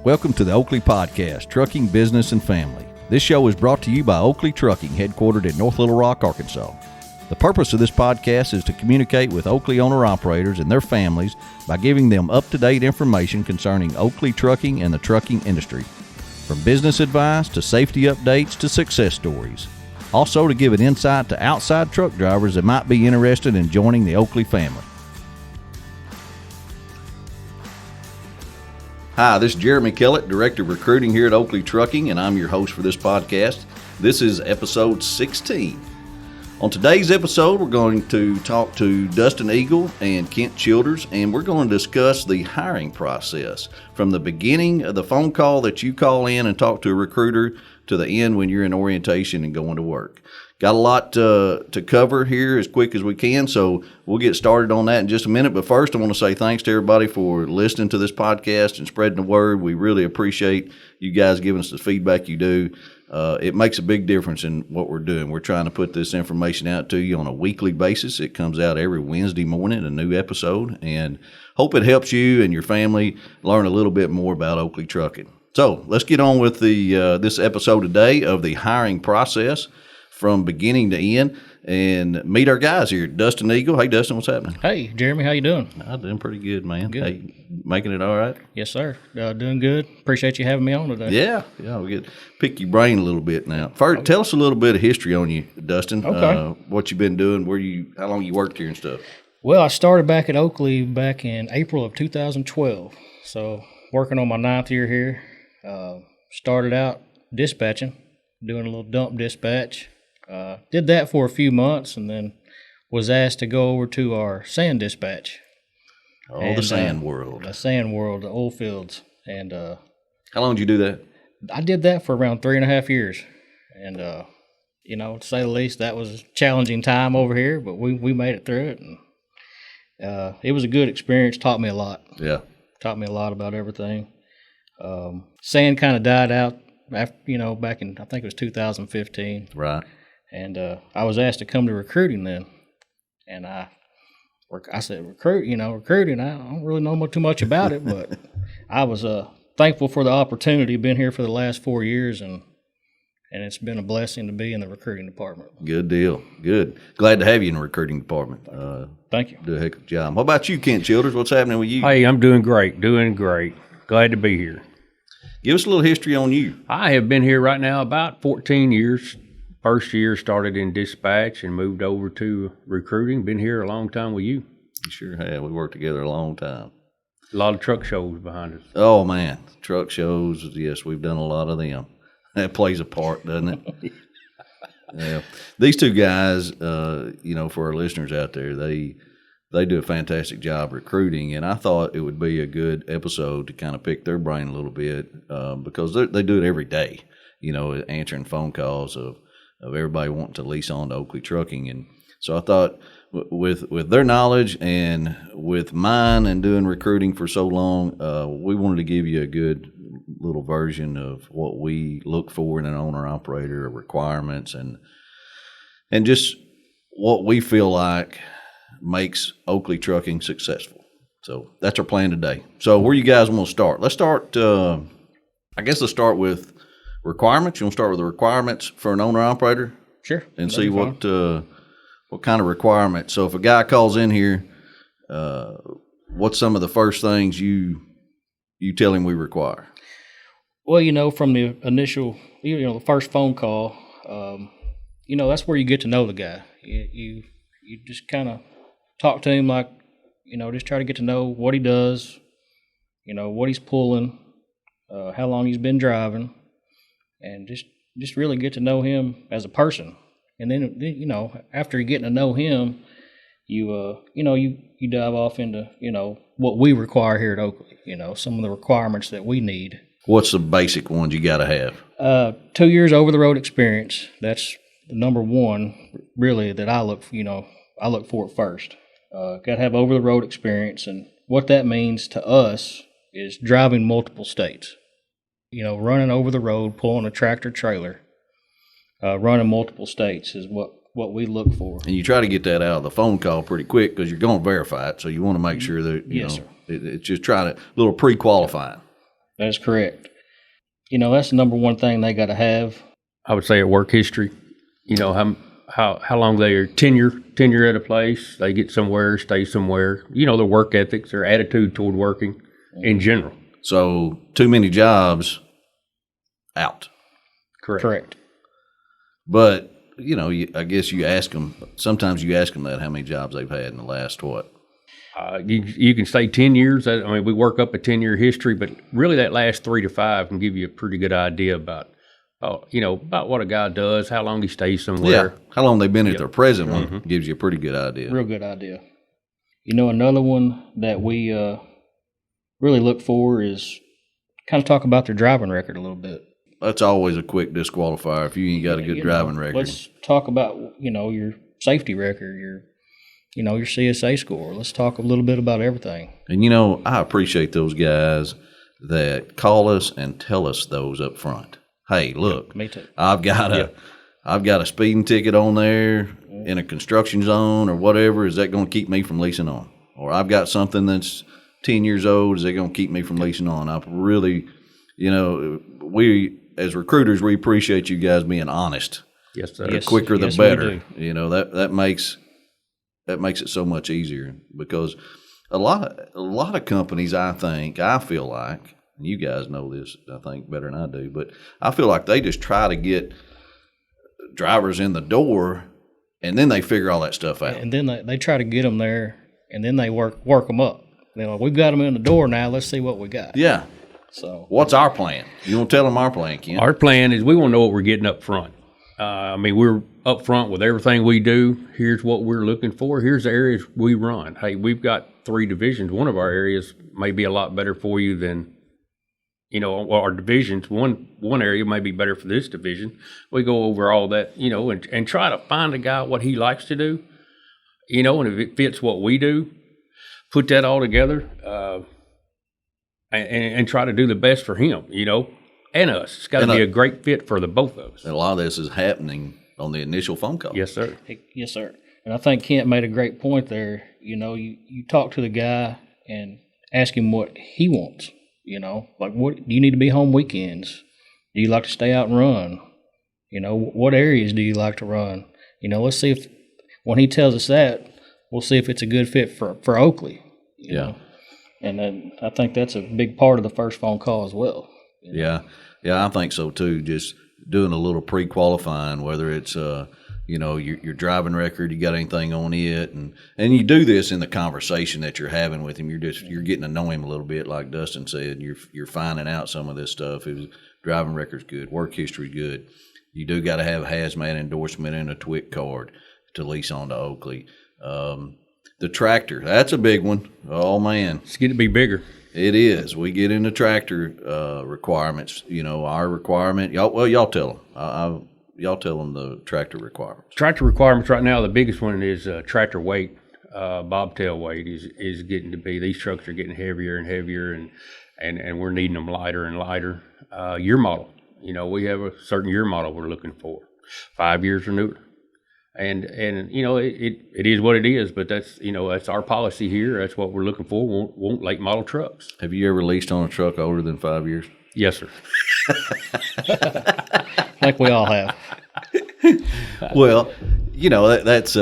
Welcome to the Oakley Podcast, Trucking, Business, and Family. This show is brought to you by Oakley Trucking, headquartered in North Little Rock, Arkansas. The purpose of this podcast is to communicate with Oakley owner-operators and their families by giving them up-to-date information concerning Oakley Trucking and the trucking industry, from business advice to safety updates to success stories. Also to give an insight to outside truck drivers that might be interested in joining the Oakley family. Hi, this is Jeremy Kellett, Director of Recruiting here at Oakley Trucking, and I'm your host for this podcast. This is episode 16. On today's episode, we're going to talk to Dustin Eagle and Kent Childers, and we're going to discuss the hiring process from the beginning of the phone call that you call in and talk to a recruiter to the end when you're in orientation and going to work. Got a lot to cover here as quick as we can, so we'll get started on that in just a minute. But first, I want to say thanks to everybody for listening to this podcast and spreading the word. We really appreciate you guys giving us the feedback you do. It makes a big difference in what we're doing. We're trying to put this information out to you on a weekly basis. It comes out every Wednesday morning, a new episode, and hope it helps you and your family learn a little bit more about Oakley Trucking. So let's get on with this episode today of the hiring process from beginning to end, and meet our guys here. Dustin Eagle. Hey, Dustin, what's happening? Hey, Jeremy, how you doing? I'm doing pretty good, man. Good. Hey, making it all right? Yes, sir. Doing good. Appreciate you having me on today. Yeah, we get pick your brain a little bit now. First, tell us a little bit of history on you, Dustin. Okay. What you've been doing, how long you worked here and stuff. Well, I started back at Oakley back in April of 2012, so working on my 9th year here. Started out dispatching, doing a little dump dispatch. Did that for a few months and then was asked to go over to our sand dispatch. The sand world. The sand world, the oil fields. And how long did you do that? I did that for around 3.5 years. And, to say the least, that was a challenging time over here, but we made it through it. And it was a good experience, taught me a lot. Yeah. Taught me a lot about everything. Sand kind of died out after, back in, I think it was 2015. Right. And I was asked to come to recruiting then. And I said, recruiting, I don't really know too much about it, but I was thankful for the opportunity. Been here for the last 4 years, and it's been a blessing to be in the recruiting department. Good deal. Good. Glad to have you in the recruiting department. Thank you. Do a heck of a job. What about you, Kent Childers? What's happening with you? Hey, I'm doing great. Glad to be here. Give us a little history on you. I have been here right now about 14 years. First year started in dispatch and moved over to recruiting. Been here a long time with you. You sure have. We worked together a long time. A lot of truck shows behind us. Oh, man. Truck shows, yes, we've done a lot of them. That plays a part, doesn't it? Yeah. These two guys, for our listeners out there, they do a fantastic job recruiting, and I thought it would be a good episode to kind of pick their brain a little bit because they do it every day, answering phone calls of everybody wanting to lease on to Oakley Trucking. And so I thought with their knowledge and with mine and doing recruiting for so long, we wanted to give you a good little version of what we look for in an owner-operator, requirements, and just what we feel like makes Oakley Trucking successful. So that's our plan today. So where you guys want to start? Let's start, let's start with requirements. You want to start with the requirements for an owner-operator? Sure. And see what kind of requirements. So if a guy calls in here, what's some of the first things you tell him we require? Well, from the initial, the first phone call, that's where you get to know the guy. You just kind of talk to him like, just try to get to know what he does, what he's pulling, how long he's been driving, and just really get to know him as a person. And then after you're getting to know him, you dive off into, what we require here at Oakley, some of the requirements that we need. What's the basic ones you got to have? 2 years over-the-road experience. That's the number one, really, that I look for it first. Got to have over-the-road experience, and what that means to us is driving multiple states. Running over the road, pulling a tractor trailer, running multiple states is what we look for. And you try to get that out of the phone call pretty quick because you're going to verify it, so you want to make sure that, Yes, sir. It's just trying to, little pre-qualifying. That is correct. That's the number one thing they got to have. I would say a work history. How long they are tenure at a place, they get somewhere, stay somewhere. Their work ethics, their attitude toward working in general. So too many jobs, out. Correct. But, I guess you ask them, sometimes you ask them that, how many jobs they've had in the last what? You can say 10 years. We work up a 10-year history, but really that last 3 to 5 can give you a pretty good idea about what a guy does, how long he stays somewhere. Yeah, how long they've been at their present one gives you a pretty good idea. Real good idea. Another one that we really look for is kind of talk about their driving record a little bit. That's always a quick disqualifier if you ain't got a good driving record. Let's talk about, your safety record, your CSA score. Let's talk a little bit about everything. And, I appreciate those guys that call us and tell us those up front. Hey, look, me too. I've got a speeding ticket on there in a construction zone or whatever. Is that going to keep me from leasing on? Or I've got something that's 10 years old. Is that going to keep me from leasing on? I really, we as recruiters, we appreciate you guys being honest. Yes, sir. The quicker the better. That makes it so much easier, because a lot of companies, I feel like, and you guys know this, I think, better than I do, but I feel like they just try to get drivers in the door, and then they figure all that stuff out. And then they try to get them there, and then they work them up. They're like, we've got them in the door now. Let's see what we got. Yeah. So what's our plan? You want to tell them our plan, Ken? Our plan is we want to know what we're getting up front. We're up front with everything we do. Here's what we're looking for. Here's the areas we run. Hey, we've got 3 divisions. One of our areas may be a lot better for you than, our divisions. One area may be better for this division. We go over all that, and try to find a guy what he likes to do, and if it fits what we do, put that all together, and try to do the best for him, and us. It's got to be a great fit for the both of us. And a lot of this is happening on the initial phone call. Yes, sir. Yes, sir. And I think Kent made a great point there. You talk to the guy and ask him what he wants. Like, what do you need to be home weekends? Do you like to stay out and run? What areas do you like to run? Let's see if when he tells us that, we'll see if it's a good fit for Oakley. You know? And then I think that's a big part of the first phone call as well. Yeah, I think so too. Just doing a little pre-qualifying, whether it's your driving record, you got anything on it, and you do this in the conversation that you're having with him. You're getting to know him a little bit, like Dustin said. You're finding out some of this stuff. His driving record's good, work history's good. You do got to have a hazmat endorsement and a TWIC card to lease on to Oakley. The tractor, that's a big one. Oh man, It's getting to be bigger. it is. We get into tractor requirements. Our requirement. Y'all tell them. Y'all tell them the tractor requirements. Tractor requirements right now, the biggest one is tractor weight. Bobtail weight is getting to be. These trucks are getting heavier and heavier, and we're needing them lighter and lighter. Year model. We have a certain year model we're looking for. 5 years or newer. And it is what it is, but that's our policy here. That's what we're looking for. Won't late model trucks. Have you ever leased on a truck older than 5 years? Yes, sir. Like we all have. Well, that's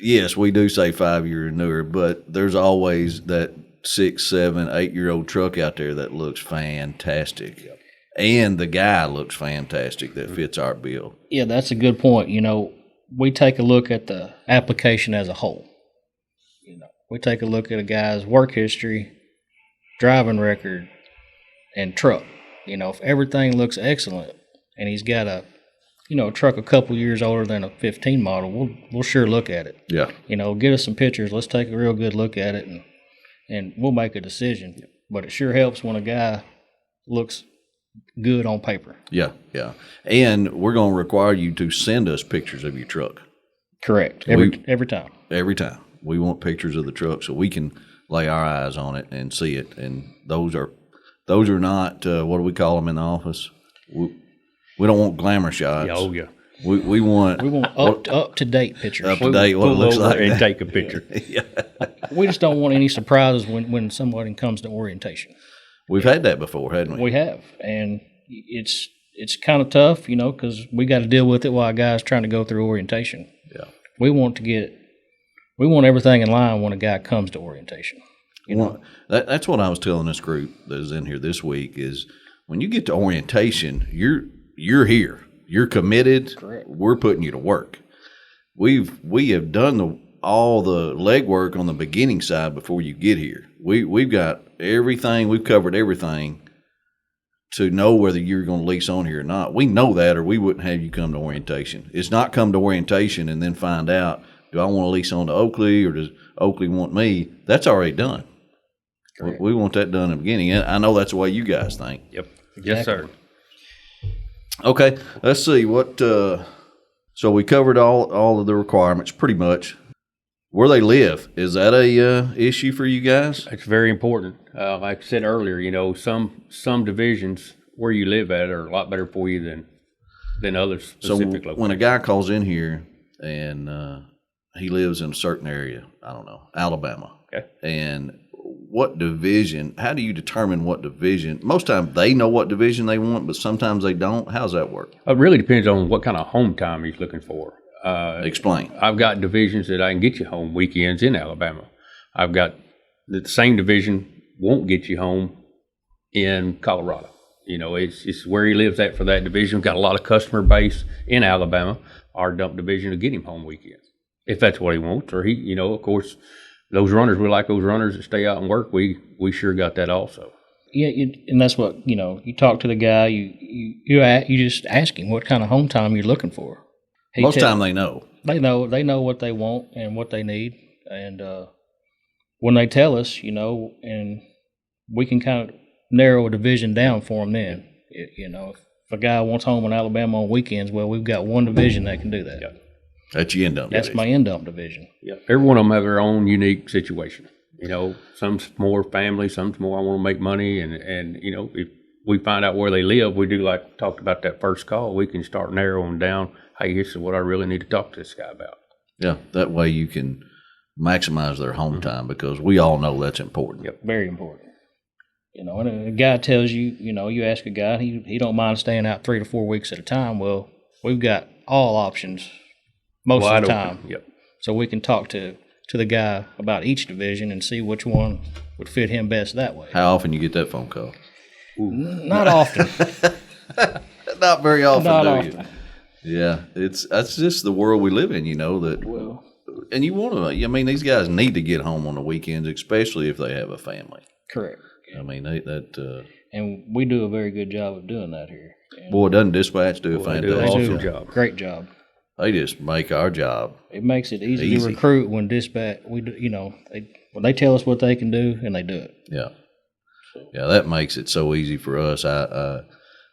yes, we do say 5 years newer, but there's always that 6, 7, 8-year-old truck out there that looks fantastic. Yep. And the guy looks fantastic that fits our bill. Yeah, that's a good point. We take a look at the application as a whole. We take a look at a guy's work history, driving record, and truck. If everything looks excellent and he's got a truck a couple years older than a 15 model, we'll sure look at it. Yeah. Get us some pictures. Let's take a real good look at it, and we'll make a decision. But it sure helps when a guy looks good on paper. Yeah. And we're going to require you to send us pictures of your truck. Correct. Every time. Every time. We want pictures of the truck so we can lay our eyes on it and see it. And those are not, what do we call them in the office? We don't want glamour shots. Oh, yeah. We want up to date pictures. Up to date, what it looks like. And take a picture. Yeah. We just don't want any surprises when somebody comes to orientation. We've had that before, hadn't we? We have, and it's kind of tough, because we got to deal with it while a guy's trying to go through orientation. Yeah. We want everything in line when a guy comes to orientation. That's what I was telling this group that is in here this week is when you get to orientation, you're here. You're committed. Correct. We're putting you to work. We have done all the legwork on the beginning side before you get here. We've got everything. We've covered everything to know whether you're going to lease on here or not. We know that, or we wouldn't have you come to orientation. It's not come to orientation and then find out, do I want to lease on to Oakley or does Oakley want me? That's already done. We want that done in the beginning. I know that's the way you guys think. Yep. Yes, sir. Okay, let's see what. So we covered all of the requirements pretty much. Where they live, is that a issue for you guys? It's very important. Like I said earlier, some divisions where you live at are a lot better for you than other specific locations. When a guy calls in here and he lives in a certain area, I don't know, Alabama. Okay. And what division, how do you determine what division? Most times they know what division they want, but sometimes they don't. How's that work? It really depends on what kind of home time he's looking for. Explain. I've got divisions that I can get you home weekends in Alabama. I've got the same division won't get you home in Colorado. It's where he lives at for that division. We've got a lot of customer base in Alabama. Our dump division to get him home weekends, if that's what he wants. Or he, of course, those runners, we like those runners that stay out and work. We sure got that also. Yeah, and that's what, you talk to the guy, you just ask him what kind of home time you're looking for. Most time they know. They know what they want and what they need. And when they tell us, and we can kind of narrow a division down for them then. If a guy wants home in Alabama on weekends, well, we've got one division that can do that. Yep. That's your end dump That's division. my end dump division. Yep. Every one of them have their own unique situation. Some's more family, some's more I want to make money. And if we find out where they live, we do like talked about that first call, we can start narrowing down, hey, this is what I really need to talk to this guy about. Yeah, that way you can maximize their home time because we all know that's important. Yep, very important. And a guy tells you, you ask a guy, he don't mind staying out 3 to 4 weeks at a time. Well, we've got all options most Wide of the open. time. Yep. So we can talk to the guy about each division and see which one would fit him best that way. How often you get that phone call? Not often. Not very often, Not do you? often. Yeah, that's just the world we live in, that. And you want to. I mean, these guys need to get home on the weekends, especially if they have a family. Correct. I mean, and we do a very good job of doing that here. And boy, doesn't dispatch do a They do an fantastic awesome job? job. Great job. They just make our job. It makes it easy to recruit when dispatch. We do, when they tell us what they can do, and they do it. Yeah, yeah, that makes it so easy for us. I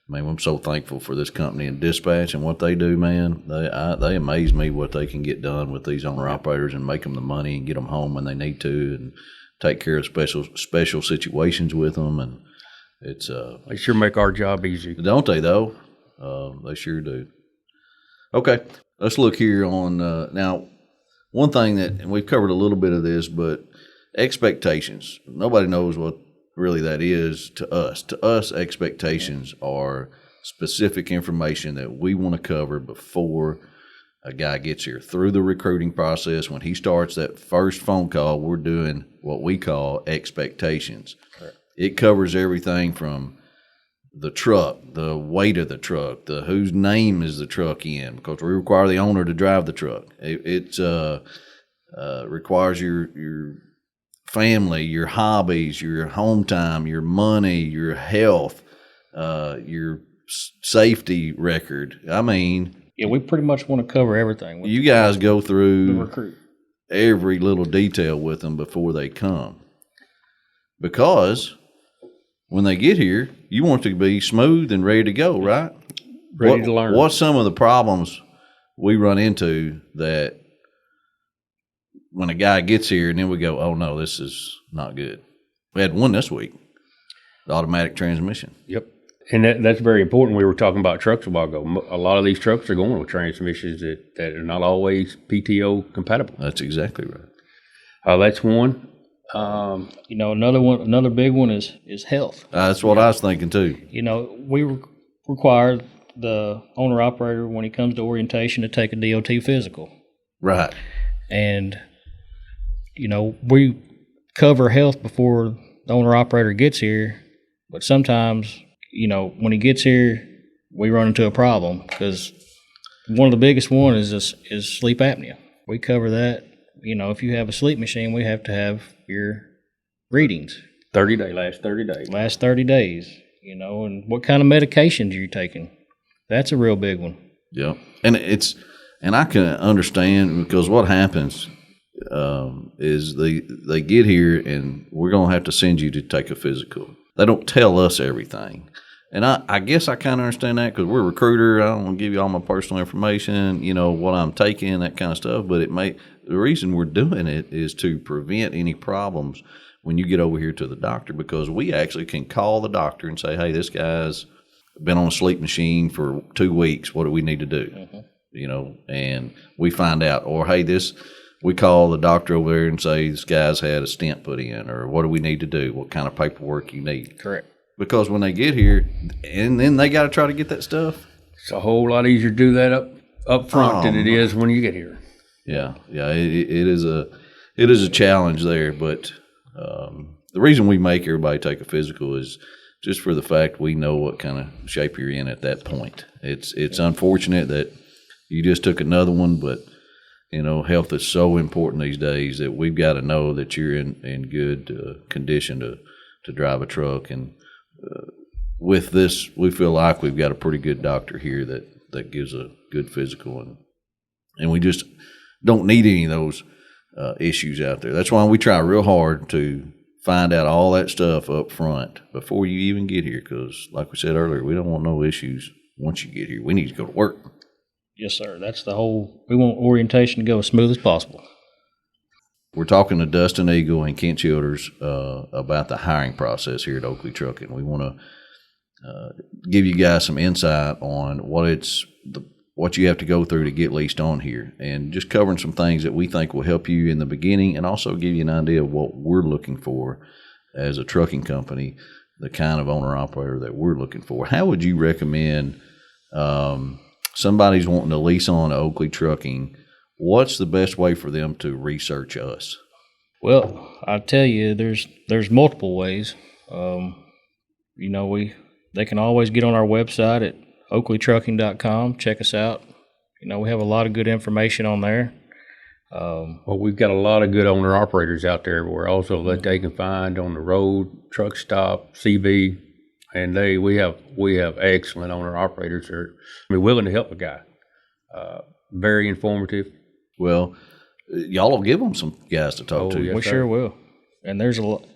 mean, I'm so thankful for this company and dispatch and what they do, man. They amaze me what they can get done with these owner operators and make them the money and get them home when they need to and take care of special situations with them. And it's They sure make our job easy. don't they though? They sure do. Okay, let's look here on now. One thing and we've covered a little bit of this, but expectations. Nobody knows what really that is to us. To us, expectations are specific information that we want to cover before a guy gets here. Through the recruiting process, when he starts that first phone call, we're doing what we call expectations. Correct. It covers everything from the truck, the weight of the truck, the whose name is the truck in, because we require the owner to drive the truck. It requires your family, your hobbies, your home time, your money, your health, your safety record. I mean, Yeah, we pretty much want to cover everything. With you guys go the through recruit. every little detail with them before they come. Because when they get here, you want to be smooth and ready to go, right? Ready to learn. What's some of the problems we run into that when a guy gets here and then we go, oh, no, this is not good? We had one this week, the automatic transmission. Yep. And that's very important. We were talking about trucks a while ago. A lot of these trucks are going with transmissions that are not always PTO compatible. That's exactly right. That's one. Another big one is health. That's what I was thinking too. We require the owner operator when he comes to orientation to take a DOT physical. Right. And we cover health before the owner operator gets here, but sometimes when he gets here, we run into a problem because one of the biggest one is sleep apnea. We cover that. If you have a sleep machine, we have to have your readings. Last 30 days. Last 30 days, and what kind of medications are you taking? That's a real big one. Yeah. And I can understand because what happens is they get here and we're going to have to send you to take a physical. They don't tell us everything. And I guess I kind of understand that because we're a recruiter. I don't want to give you all my personal information, what I'm taking, that kind of stuff. But the reason we're doing it is to prevent any problems when you get over here to the doctor, because we actually can call the doctor and say, hey, this guy's been on a sleep machine for 2 weeks. What do we need to do? Mm-hmm. And we find out, or hey, we call the doctor over there and say this guy's had a stent put in, or what do we need to do? What kind of paperwork you need? Correct. Because when they get here, and then they got to try to get that stuff. It's a whole lot easier to do that up front than it is when you get here. Yeah. It is a challenge there, but the reason we make everybody take a physical is just for the fact we know what kind of shape you're in at that point. It's unfortunate that you just took another one, but health is so important these days that we've got to know that you're in good condition to drive a truck. And with this, we feel like we've got a pretty good doctor here that gives a good physical, and we just don't need any of those issues out there. That's why we try real hard to find out all that stuff up front before you even get here, because like we said earlier, we don't want no issues once you get here. We need to go to work. Yes, sir. That's we want orientation to go as smooth as possible. We're talking to Dustin Eagle and Kent Childers about the hiring process here at Oakley Trucking. We want to give you guys some insight on what you have to go through to get leased on here, and just covering some things that we think will help you in the beginning, and also give you an idea of what we're looking for as a trucking company, the kind of owner-operator that we're looking for. How would you recommend somebody's wanting to lease on Oakley Trucking? What's the best way for them to research us? Well, I tell you, there's multiple ways. They can always get on our website at oakleytrucking.com. Check us out. We have a lot of good information on there. Well, we've got a lot of good owner operators out there everywhere also that they can find on the road, truck stop, CV, and we have excellent owner operators that are willing to help a guy. Very informative. Well, y'all will give them some guys to talk to. Yes, we sure will. And there's a lot,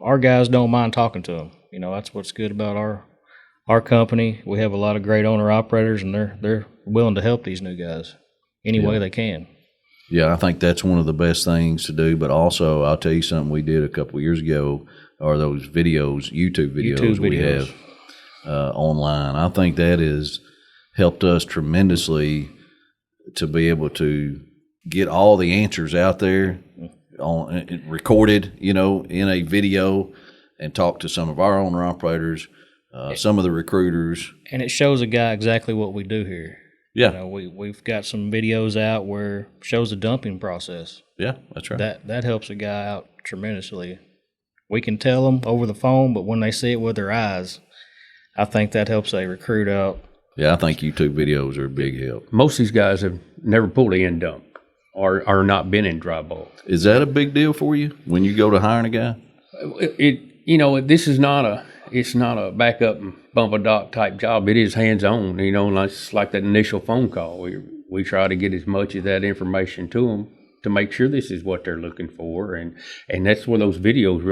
our guys don't mind talking to them. That's what's good about our company. We have a lot of great owner operators, and they're willing to help these new guys any way they can. Yeah, I think that's one of the best things to do. But also, I'll tell you something we did a couple of years ago, are those YouTube videos we have online. I think that has helped us tremendously to be able to get all the answers out there recorded, in a video, and talk to some of our owner operators, some of the recruiters. And it shows a guy exactly what we do here. Yeah. We've got some videos out where it shows the dumping process. Yeah, that's right. That helps a guy out tremendously. We can tell them over the phone, but when they see it with their eyes, I think that helps a recruit out. Yeah, I think YouTube videos are a big help. Most of these guys have never pulled an end dump or not been in dry bulk. Is that a big deal for you when you go to hiring a guy? This is not a back up and bump a dock type job. It is hands on. Like that initial phone call. We try to get as much of that information to them to make sure this is what they're looking for, and that's where those videos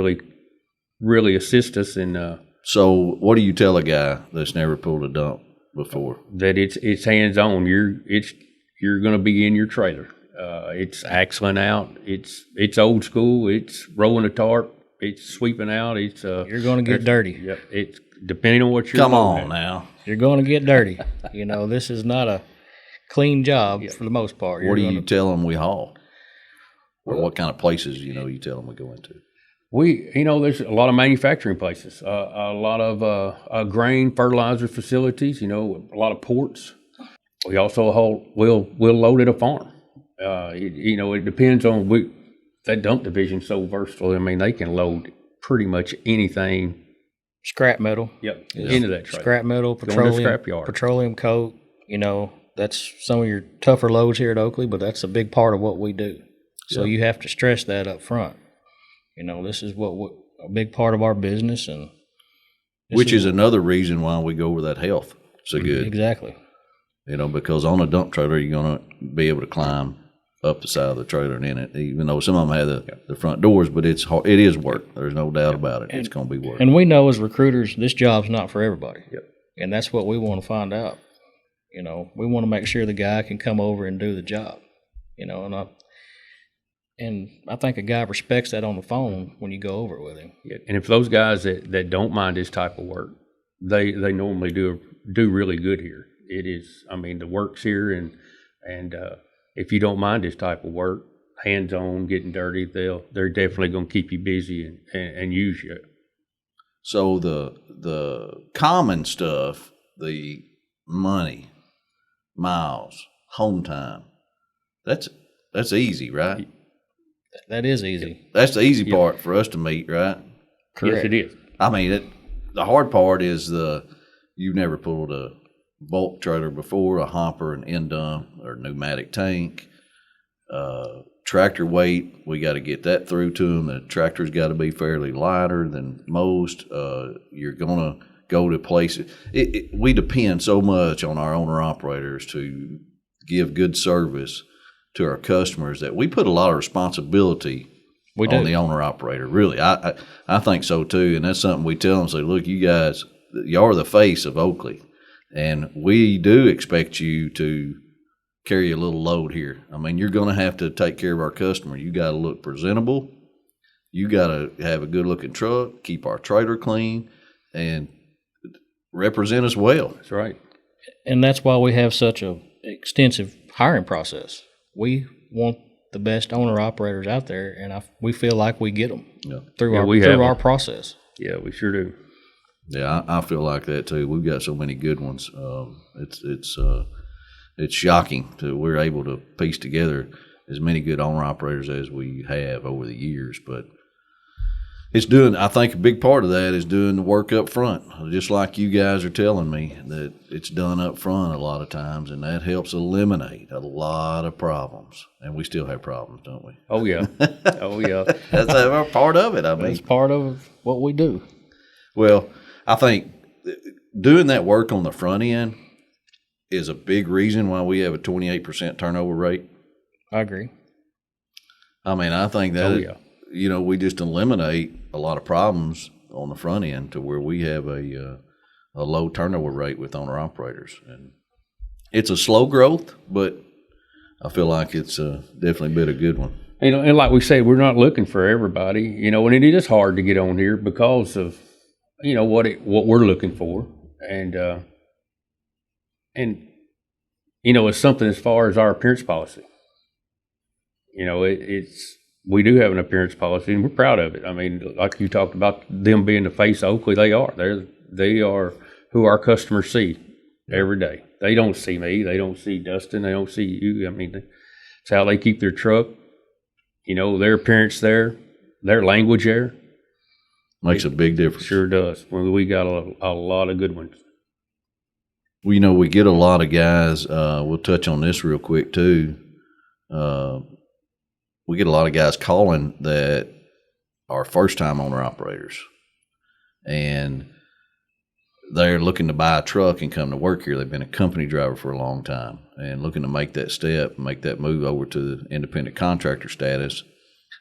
really assist us in. So, what do you tell a guy that's never pulled a dump before? That it's hands on. You're going to be in your trailer. It's axling out. It's old school. It's rolling a tarp. It's sweeping out. You're going to get dirty. Yep. It's depending on what you're. Come on now. You're going to get dirty. This is not a clean job for the most part. What do you tell them we haul? Or what kind of places you tell them we go into? There's a lot of manufacturing places, a lot of grain fertilizer facilities, a lot of ports. We also we'll load at a farm. It depends on that dump division's so versatile. I mean, they can load pretty much anything. Scrap metal. Yep. Into that trailer. Scrap metal, petroleum coke. That's some of your tougher loads here at Oakley, but that's a big part of what we do. So you have to stress that up front. This is what a big part of our business, and which is another reason why we go over that health so good. Exactly. Because on a dump trailer, you're going to be able to climb up the side of the trailer and in it, even though some of them have the front doors, but it is work. There's no doubt about it. It's going to be work. And we know as recruiters, this job's not for everybody. Yep. And that's what we want to find out. We want to make sure the guy can come over and do the job. And I think a guy respects that on the phone when you go over it with him. Yeah. And if those guys that don't mind this type of work, they normally do really good here. It is, the work's here, and if you don't mind this type of work, hands-on, getting dirty, they're definitely going to keep you busy and use you. So the common stuff, the money, miles, home time, that's easy, right? That is easy. That's the easy part for us to meet, right? Correct. Yes, it is. The hard part is you've never pulled a bulk trailer before, a hopper, an end dump, or pneumatic tank. Tractor weight, we got to get that through to them. The tractor's got to be fairly lighter than most. You're going to go to places. We depend so much on our owner-operators to give good service to our customers that we put a lot of responsibility on the owner-operator. Really, I think so too, and that's something we tell them. Say, look, you guys, you are the face of Oakley. And we do expect you to carry a little load here. You're going to have to take care of our customer. You got to look presentable. You got to have a good-looking truck, keep our trailer clean, and represent us well. That's right. And that's why we have such a extensive hiring process. We want the best owner-operators out there, and we feel like we get them through our process. Yeah, we sure do. Yeah, I feel like that too. We've got so many good ones. It's shocking we're able to piece together as many good owner operators as we have over the years. But I think a big part of that is doing the work up front. Just like you guys are telling me that it's done up front a lot of times, and that helps eliminate a lot of problems. And we still have problems, don't we? Oh yeah, oh yeah. That's a part of it. It's part of what we do. Well, I think doing that work on the front end is a big reason why we have a 28% turnover rate. I agree. I think that, we just eliminate a lot of problems on the front end to where we have a low turnover rate with owner operators. And it's a slow growth, but I feel like it's definitely been a good one. And like we said, we're not looking for everybody, and it is hard to get on here because of what we're looking for, and it's something as far as our appearance policy. We do have an appearance policy, and we're proud of it. Like you talked about them being the face of Oakley, they are who our customers see every day. They don't see me, they don't see Dustin, they don't see you. It's how they keep their truck. Their appearance there, their language there. Makes a big difference. Sure does. We got a lot of good ones. Well, we get a lot of guys. We'll touch on this real quick too. We get a lot of guys calling that are first-time owner operators, and they're looking to buy a truck and come to work here. They've been a company driver for a long time and looking to make that step, make that move over to the independent contractor status.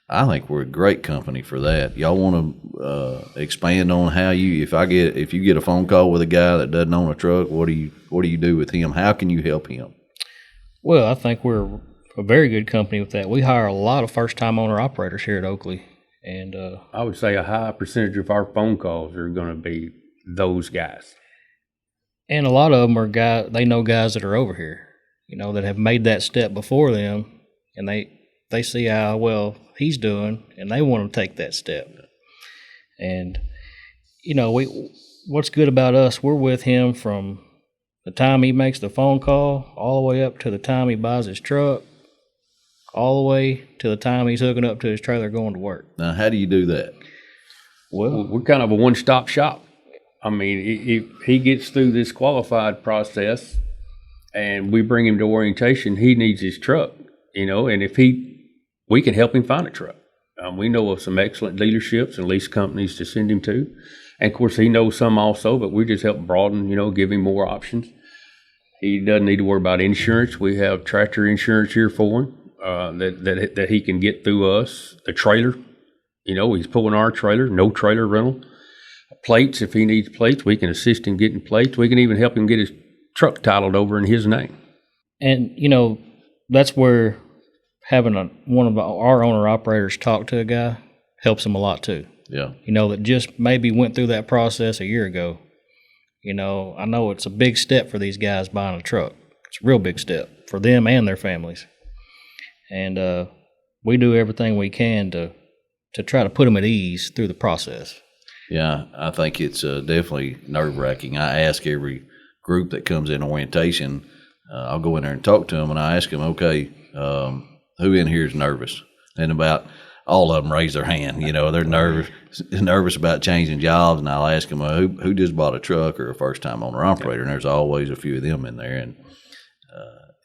I think we're a great company for that. Y'all want to expand on how if you get a phone call with a guy that doesn't own a truck, what do you do with him? How can you help him? Well, I think we're a very good company with that. We hire a lot of first-time owner operators here at Oakley, and I would say a high percentage of our phone calls are going to be those guys. And a lot of them are guys. They know guys that are over here, that have made that step before them, and they see how well he's doing, and they want to take that step. And what's good about us, we're with him from the time he makes the phone call all the way up to the time he buys his truck, all the way to the time he's hooking up to his trailer going to work. Now, how do you do that? Well, we're kind of a one-stop shop. I mean, if he gets through this qualified process and we bring him to orientation, he needs his truck, and we can help him find a truck. We know of some excellent dealerships and lease companies to send him to. And, of course, he knows some also, but we just help broaden, give him more options. He doesn't need to worry about insurance. We have tractor insurance here for him that he can get through us. The trailer, he's pulling our trailer, no trailer rental. Plates, if he needs plates, we can assist him getting plates. We can even help him get his truck titled over in his name. And, that's where having one of our owner-operators talk to a guy helps him a lot too. Yeah. That just maybe went through that process a year ago. I know it's a big step for these guys buying a truck. It's a real big step for them and their families. And we do everything we can to try to put them at ease through the process. Yeah, I think it's definitely nerve-wracking. I ask every group that comes in orientation, I'll go in there and talk to them, and I ask them, okay, who in here is nervous? And about all of them raise their hand. They're nervous about changing jobs, and I'll ask them, who just bought a truck or a first-time owner-operator, and there's always a few of them in there. And,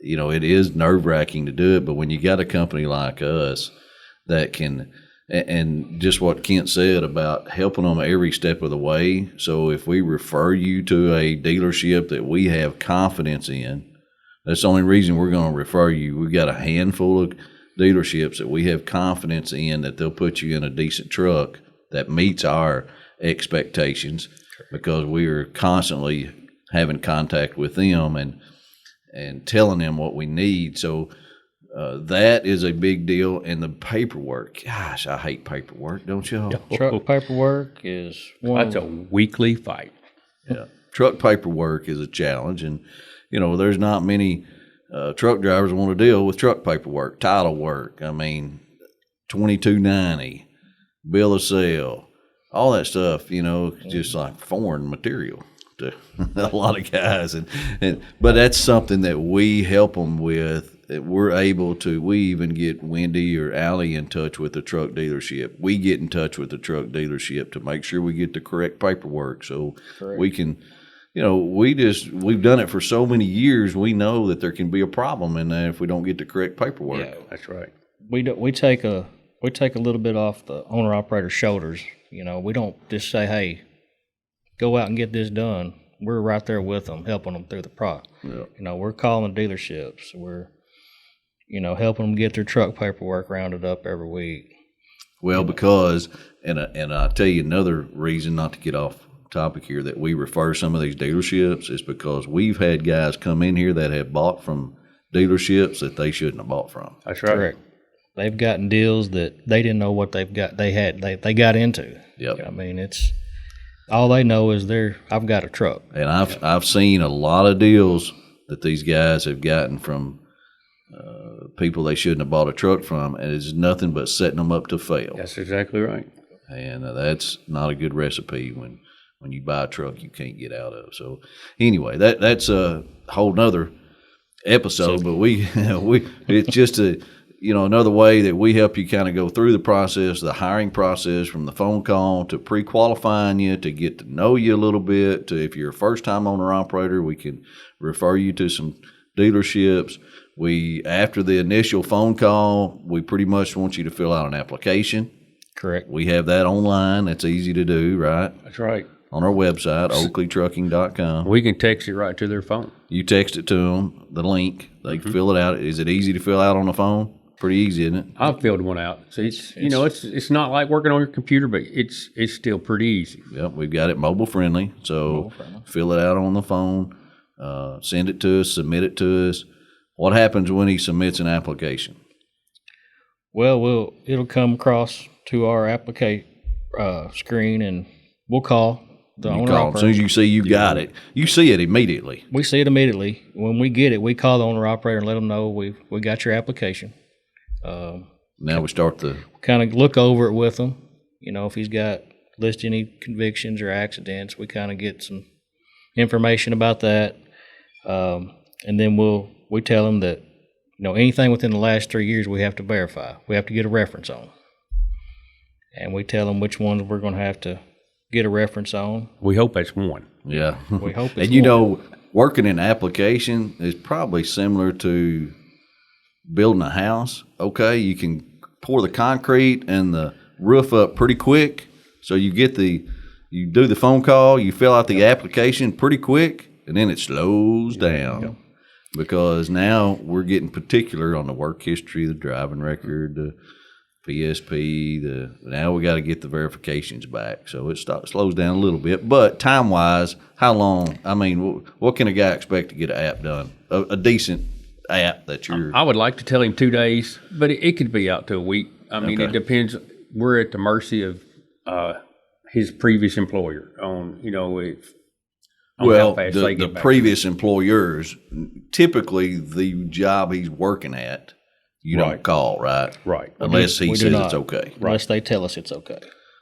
it is nerve-wracking to do it, but when you got a company like us that can – and just what Kent said about helping them every step of the way. So if we refer you to a dealership that we have confidence in, that's the only reason we're going to refer you. We've got a handful of dealerships that we have confidence in that they'll put you in a decent truck that meets our expectations, because we are constantly having contact with them and telling them what we need. So that is a big deal. And the paperwork, gosh, I hate paperwork, don't you? Truck paperwork is that's a weekly fight. Yeah, truck paperwork is a challenge, and there's not many truck drivers want to deal with truck paperwork, title work. I mean, 2290, bill of sale, all that stuff. Just like foreign material to a lot of guys, but that's something that we help them with. We're able to, we even get Wendy or Allie in touch with the truck dealership. We get in touch with the truck dealership to make sure we get the correct paperwork. So we can, we've done it for so many years. We know that there can be a problem in that if we don't get the correct paperwork. Yeah, that's right. We take a little bit off the owner operator's shoulders. We don't just say, hey, go out and get this done. We're right there with them, helping them through the process. Yeah. We're calling the dealerships. We're helping them get their truck paperwork rounded up every week. Well, because, and I'll tell you another reason, not to get off topic here, that we refer some of these dealerships is because we've had guys come in here that have bought from dealerships that they shouldn't have bought from. That's right. Correct. They've gotten deals that they didn't know what they got into. Yep. It's all they know is I've got a truck. And I've seen a lot of deals that these guys have gotten from people they shouldn't have bought a truck from, and it's nothing but setting them up to fail. That's exactly right. And that's not a good recipe when you buy a truck you can't get out of. So anyway, that's a whole nother episode, but it's just another way that we help you kind of go through the process, the hiring process, from the phone call to pre-qualifying you, to get to know you a little bit, to if you're a first-time owner-operator, we can refer you to some dealerships. After the initial phone call, we pretty much want you to fill out an application. Correct. We have that online. That's easy to do, right? That's right. On our website, oakleytrucking.com. We can text it right to their phone. You text it to them, the link. They can fill it out. Is it easy to fill out on the phone? Pretty easy, isn't it? I've filled one out. So it's not like working on your computer, but it's still pretty easy. Yep, we've got it mobile friendly. So fill it out on the phone, send it to us, submit it to us. What happens when he submits an application? Well, it'll come across to our application screen, and we'll call the owner operator. As soon as you see you've got it, you see it immediately. We see it immediately. When we get it, we call the owner operator and let them know we got your application. Now we start the kind of look over it with them. If he's got list any convictions or accidents. We kind of get some information about that, and then we tell them that anything within the last 3 years we have to verify. We have to get a reference on, and we tell them which ones we're going to have to get a reference on. We hope that's one. Yeah. We hope it's and working in application is probably similar to building a house. Okay, you can pour the concrete and the roof up pretty quick, so you do the phone call, you fill out the application pretty quick, and then it slows down because now we're getting particular on the work history, the driving record, the PSP. Now we got to get the verifications back, so it slows down a little bit. But time wise, how long? I mean, what can a guy expect to get an app done? A decent app that you're. I would like to tell him 2 days, but it could be out to a week. I mean, It depends. We're at the mercy of his previous employer on how fast they get the back. previous employers, typically the job he's working at, you don't call, right? Right. Unless he We do says not. it's okay. Unless they tell us it's okay.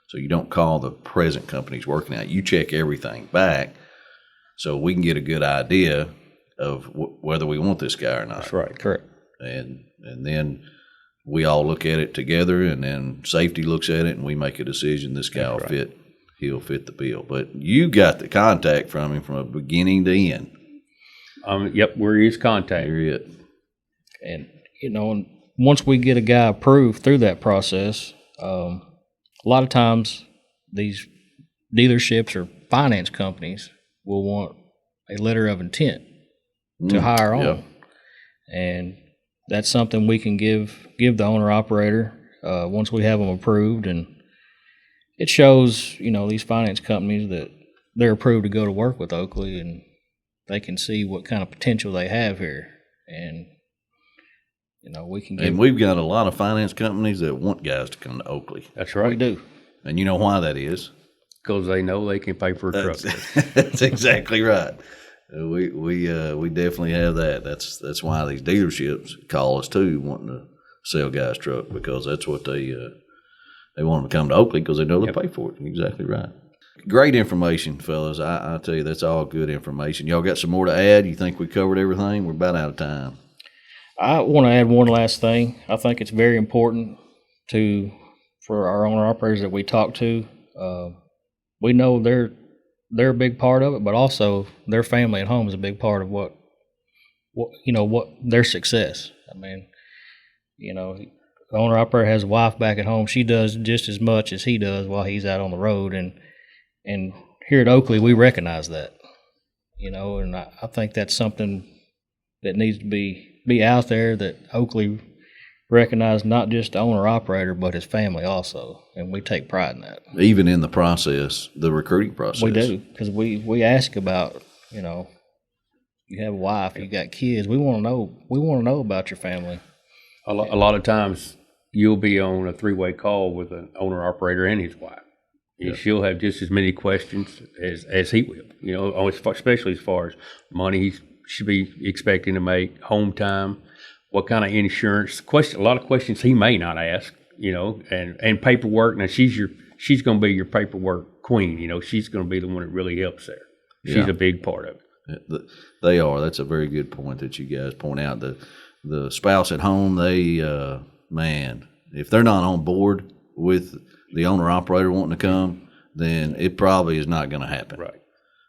So you don't call the present company he's working at. You check everything back so we can get a good idea of whether we want this guy or not. That's right. Correct. And then we all look at it together, and then safety looks at it, and we make a decision. This guy will fit. He'll fit the bill. But you got the contact from him from a beginning to end. Yep, we're his contact. You're it. And and once we get a guy approved through that process, a lot of times these dealerships or finance companies will want a letter of intent to hire on. Yeah. And that's something we can give the owner operator once we have them approved, and it shows these finance companies that they're approved to go to work with Oakley, and they can see what kind of potential they have here, and we can. And we've got a lot of finance companies that want guys to come to Oakley. That's right. We do, and you know why that is? Because they know they can pay for a truck. That's exactly right. We definitely have that. That's why these dealerships call us too, wanting to sell guys truck, because that's what they want them to come to Oakley because they know they'll pay for it. Exactly right. Great information, fellas. I tell you, that's all good information. Y'all got some more to add? You think we covered everything? We're about out of time. I want to add one last thing. I think it's very important for our owner operators that we talk to. We know they're a big part of it, but also their family at home is a big part of what their success. I mean, the owner operator has a wife back at home. She does just as much as he does while he's out on the road, and here at Oakley we recognize that. And I think that's something that needs to be out there, that Oakley recognize not just the owner operator but his family also, and we take pride in that. Even in the process, the recruiting process. We do, because we ask about, you have a wife, you got kids. We want to know about your family. A lot of times you'll be on a three-way call with an owner operator and his wife. And she'll have just as many questions as he will, especially as far as money he should be expecting to make, home time, what kind of insurance, a lot of questions he may not ask, and paperwork. Now she's going to be your paperwork queen. She's going to be the one that really helps there. She's a big part of it. They are. That's a very good point that you guys point out. The spouse at home, they if they're not on board with the owner operator wanting to come, then it probably is not going to happen. Right.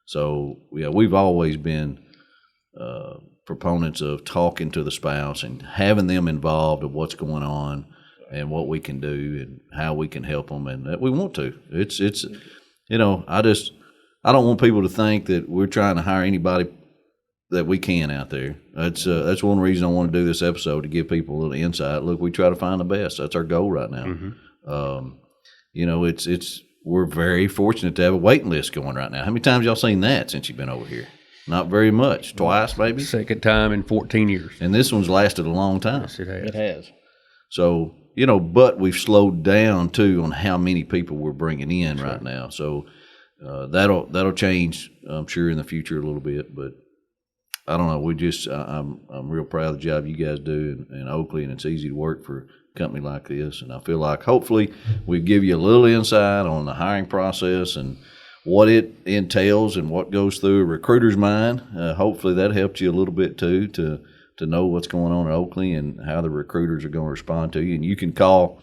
So we've always been proponents of talking to the spouse and having them involved of what's going on and what we can do and how we can help them, and that we want to. It's I don't want people to think that we're trying to hire anybody that we can out there. That's one reason I want to do this episode, to give people a little insight. Look, we try to find the best. That's our goal right now. Mm-hmm. We're very fortunate to have a waiting list going right now. How many times y'all seen that since you've been over here? Not very much. Twice, maybe? Second time in 14 years. And this one's lasted a long time. Yes, it has. It has. So, but we've slowed down, too, on how many people we're bringing in right now. So that'll change, I'm sure, in the future a little bit. But I don't know. I'm real proud of the job you guys do in Oakley, and it's easy to work for a company like this. And I feel like hopefully we give you a little insight on the hiring process and what it entails and what goes through a recruiter's mind. Hopefully that helps you a little bit too to know what's going on at Oakley and how the recruiters are going to respond to you. And you can call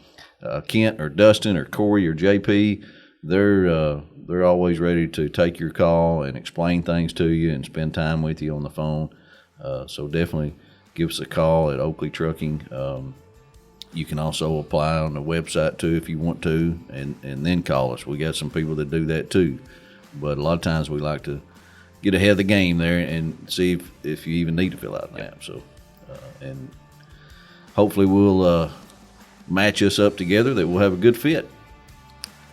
Kent or Dustin or Corey or JP. They're always ready to take your call and explain things to you and spend time with you on the phone. So definitely give us a call at Oakley Trucking. You can also apply on the website too if you want to, and then call us. We got some people that do that too. But a lot of times we like to get ahead of the game there and see if you even need to fill out an app. So, and hopefully we'll match us up together that we'll have a good fit.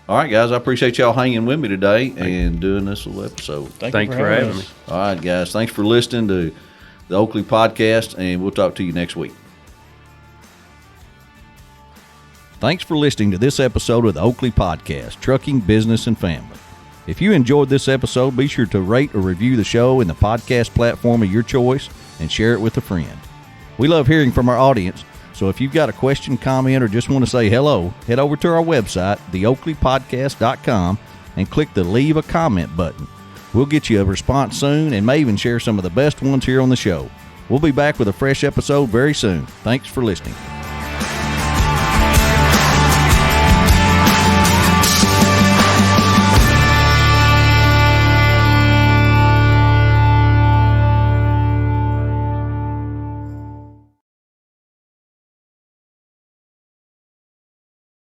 All right, guys, I appreciate y'all hanging with me today and doing this little episode. Thanks for having me. All right, guys, thanks for listening to the Oakley Podcast, and we'll talk to you next week. Thanks for listening to this episode of the Oakley Podcast, Trucking, Business, and Family. If you enjoyed this episode, be sure to rate or review the show in the podcast platform of your choice and share it with a friend. We love hearing from our audience, so if you've got a question, comment, or just want to say hello, head over to our website, theoakleypodcast.com, and click the Leave a Comment button. We'll get you a response soon and may even share some of the best ones here on the show. We'll be back with a fresh episode very soon. Thanks for listening.